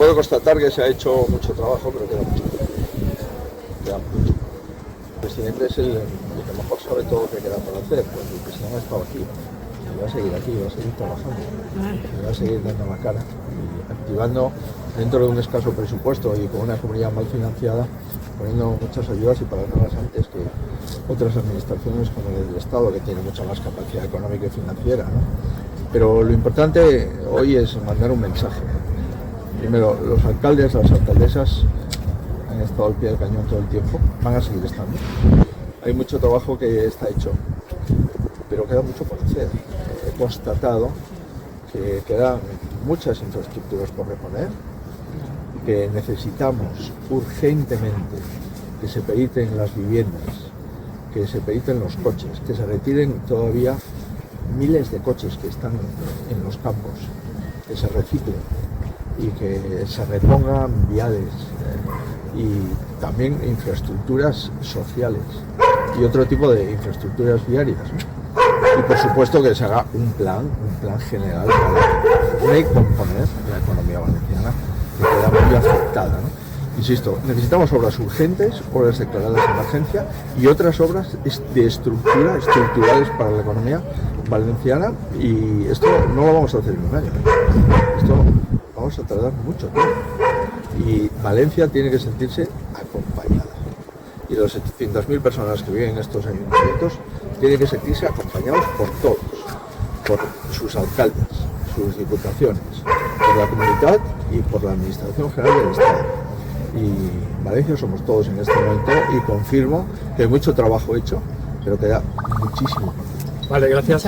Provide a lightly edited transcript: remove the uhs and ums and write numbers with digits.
puedo constatar que se ha hecho mucho trabajo, pero queda mucho. El presidente es el que mejor sabe todo lo que queda por hacer, porque el presidente ha estado aquí, y va a seguir aquí, va a seguir trabajando, y va a seguir dando la cara, y activando dentro de un escaso presupuesto y con una comunidad mal financiada, poniendo muchas ayudas y pagándolas antes que otras administraciones como el del Estado, que tiene mucha más capacidad económica y financiera, ¿no? Pero lo importante hoy es mandar un mensaje. Primero, los alcaldes, las alcaldesas han estado al pie del cañón todo el tiempo, van a seguir estando. Hay mucho trabajo que está hecho, pero queda mucho por hacer. He constatado que quedan muchas infraestructuras por reponer, que necesitamos urgentemente que se periten las viviendas, que se periten los coches, que se retiren todavía miles de coches que están en los campos, que se reciclen y que se repongan viales y también infraestructuras sociales y otro tipo de infraestructuras viarias, ¿no? Y por supuesto que se haga un plan general para recomponer la economía valenciana, que queda muy afectada, ¿no? Insisto, necesitamos obras urgentes, obras declaradas de emergencia y otras obras de estructurales para la economía valenciana, y esto no lo vamos a hacer en un año, esto vamos a tardar mucho tiempo y Valencia tiene que sentirse acompañada, y los 700.000 personas que viven en estos ayuntamientos tienen que sentirse acompañados por todos, por sus alcaldes, sus diputaciones, por la comunidad y por la Administración General del Estado. Y Valencia somos todos en este momento, y confirmo que hay mucho trabajo hecho, pero queda muchísimo. Vale, gracias.